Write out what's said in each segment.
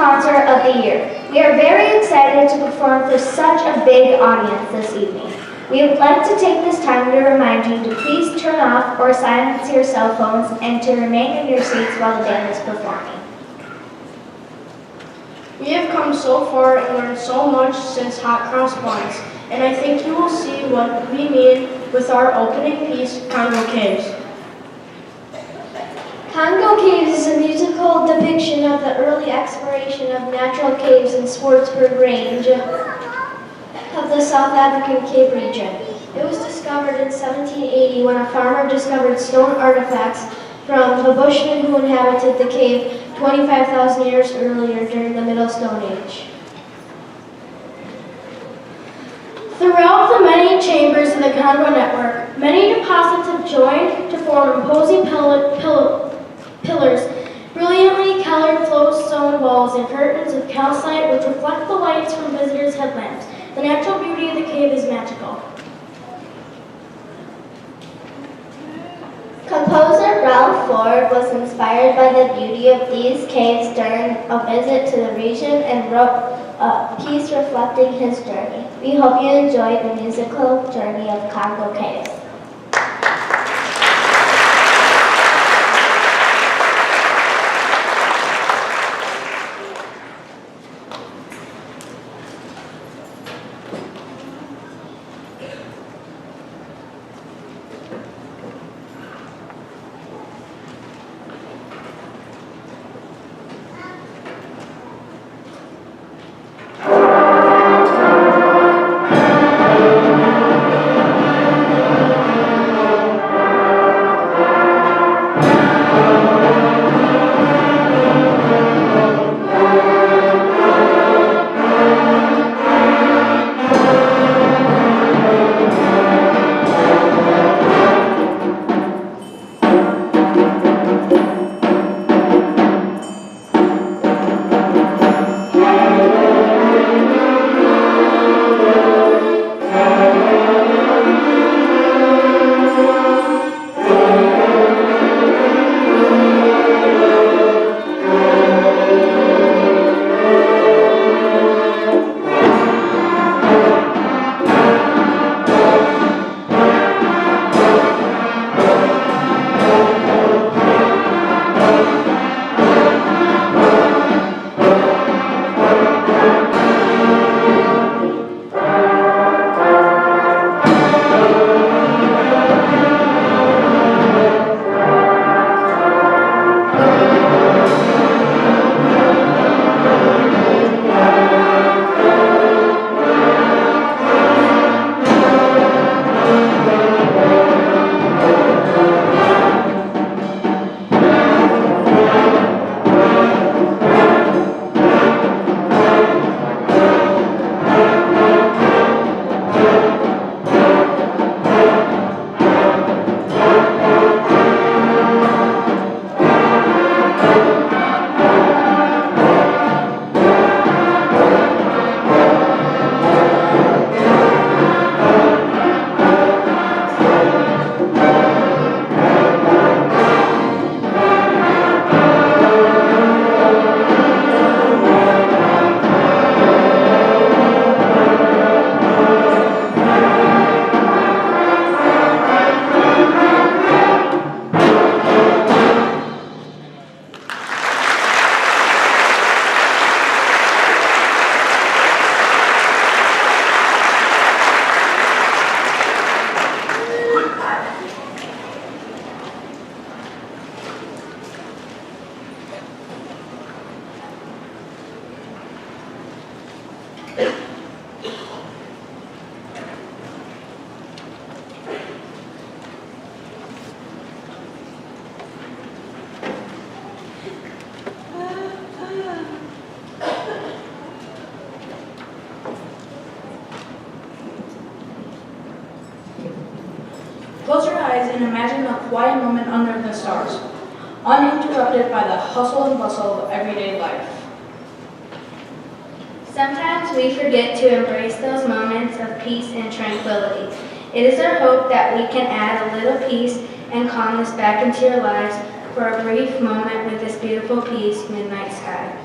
concert of the year. We are very excited to perform for such a big audience this evening. We would like to take this time to remind you to please turn off or silence your cell phones and to remain in your seats while the band is performing. We have come so far and learned so much since Hot Cross Buns, and I think you will see what we mean with our opening piece, Cango Caves. Cango Caves is a musical depiction of the early exploration of natural caves in Swartzberg Range of the South African Cape region. It was discovered in 1780 when a farmer discovered stone artifacts from the Bushmen who inhabited the cave 25,000 years earlier during the Middle Stone Age. Throughout the many chambers of the Cango network, many deposits have joined to form imposing pillars, brilliantly colored flowstone walls, and curtains of calcite which reflect the lights from visitors' headlamps. The natural beauty of the cave is magical. Composer Ralph Ford was inspired by the beauty of these caves during a visit to the region and wrote a piece reflecting his journey. We hope you enjoy the musical journey of Cango Caves. Close your eyes and imagine a quiet moment under the stars, uninterrupted by the hustle and bustle of everyday life. Sometimes we forget to embrace those moments of peace and tranquility. It is our hope that we can add a little peace and calmness back into your lives for a brief moment with this beautiful piece, Midnight Sky.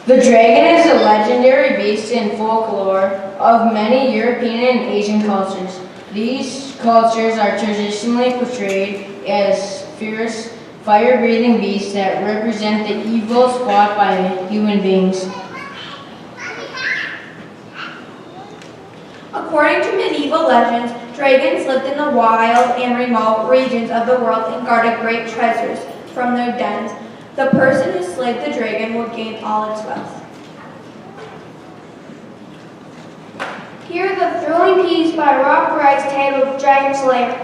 The dragon is a legendary beast in folklore of many European and Asian cultures. These cultures are traditionally portrayed as fierce, fire-breathing beasts that represent the evils fought by human beings. According to medieval legends, dragons lived in the wild and remote regions of the world and guarded great treasures from their dens. The person who slayed the dragon would gain all its wealth. Hear the thrilling piece by Rob Grice titled Dragon Slayer.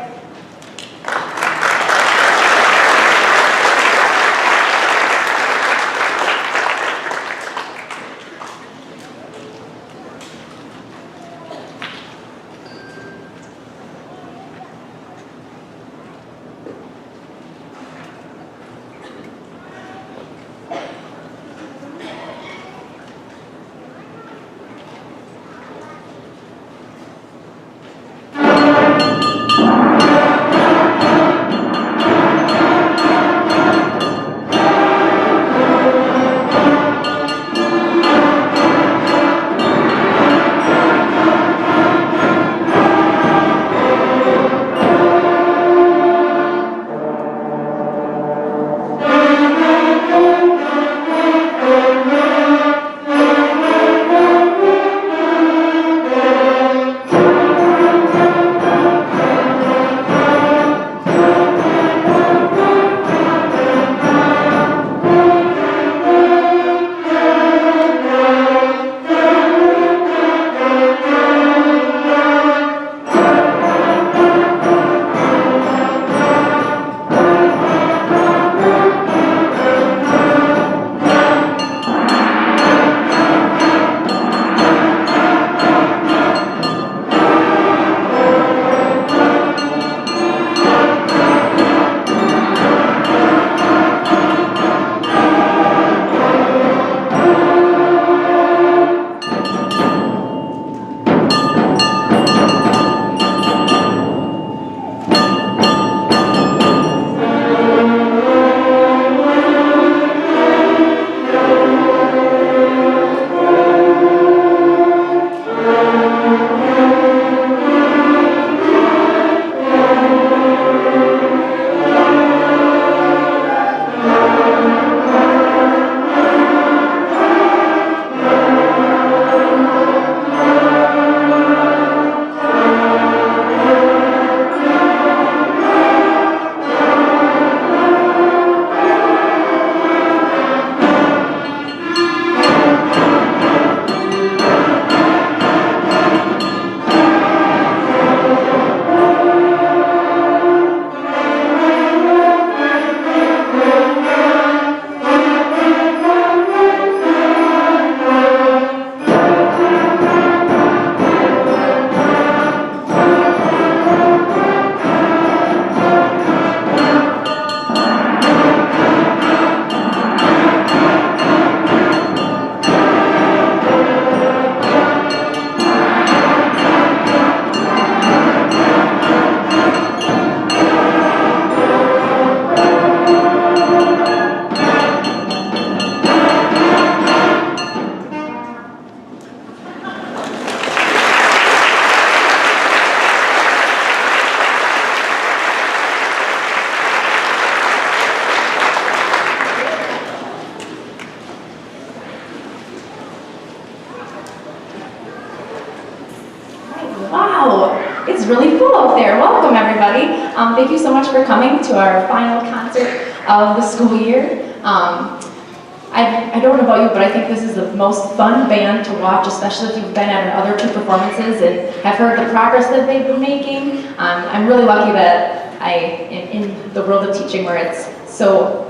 It's really full out there. Welcome, everybody. Thank you so much for coming to our final concert of the school year. I don't know about you, but I think this is the most fun band to watch, especially if you've been at our other two performances and have heard the progress that they've been making. I'm really lucky that I am in the world of teaching where it's so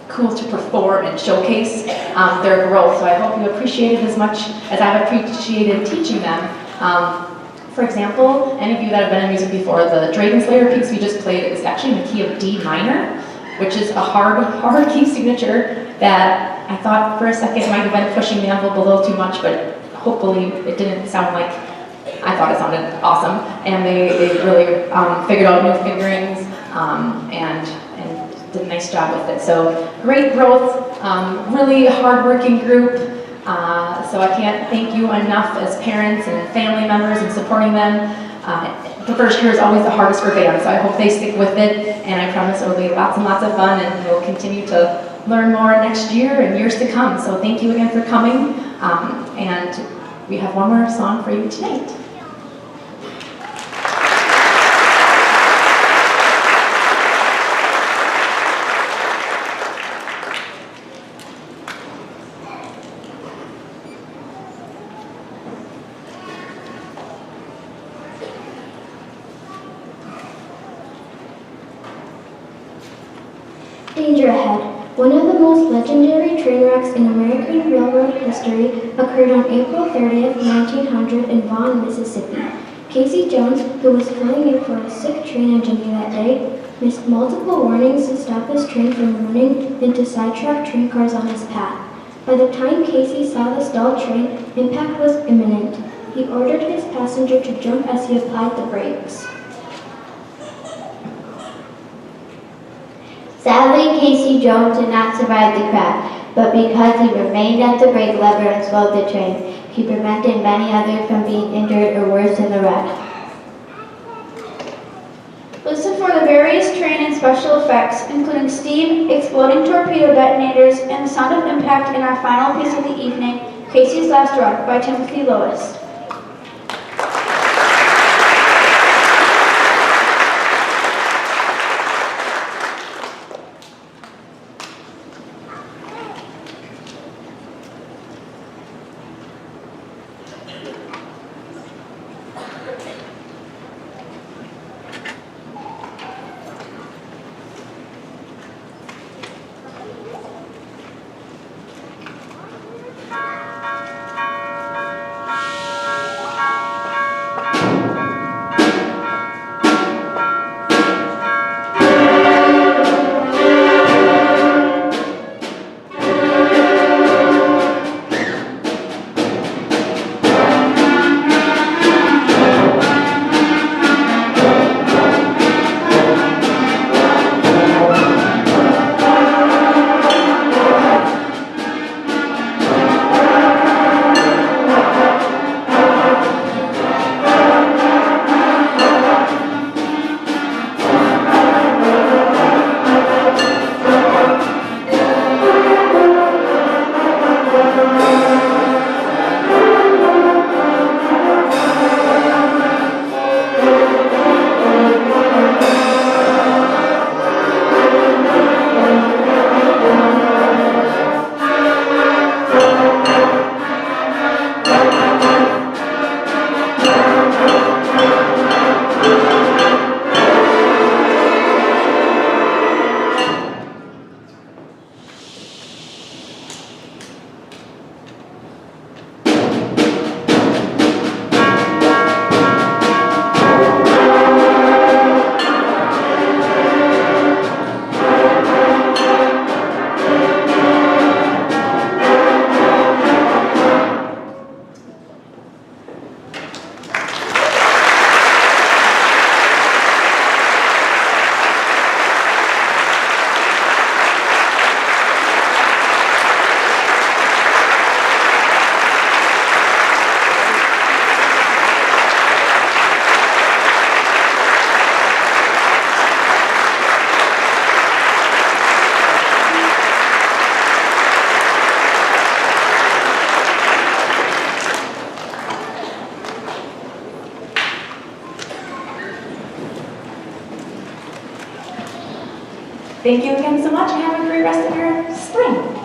cool to perform and showcase their growth. So I hope you appreciate it as much as I've appreciated teaching them. For example, any of you that have been in music before, the Dragon Slayer piece we just played is actually in the key of D minor, which is a hard key signature that I thought for a second might have been pushing the envelope a little too much, but hopefully it didn't sound like I thought it sounded awesome. And they really figured out new fingerings and did a nice job with it. So great growth, really hardworking group. So I can't thank you enough as parents and family members and supporting them. The first year is always the hardest for bands, so I hope they stick with it, and I promise it will be lots and lots of fun, and we'll continue to learn more next year and years to come. So thank you again for coming, and we have one more song for you tonight. Danger ahead. One of the most legendary train wrecks in American railroad history occurred on April 30th, 1900 in Vaughan, Mississippi. Casey Jones, who was filling in for a sick train engineer that day, missed multiple warnings to stop his train from running into sidetracked train cars on his path. By the time Casey saw the stalled train, impact was imminent. He ordered his passenger to jump as he applied the brakes. Sadly, Casey Jones did not survive the crash, but because he remained at the brake lever and slowed the train, he prevented many others from being injured or worse in the wreck. Listen for the various train and special effects, including steam, exploding torpedo detonators, and the sound of impact in our final piece of the evening, Casey's Last Run by Timothy Loest. Thank you again so much, and have a great rest of your spring.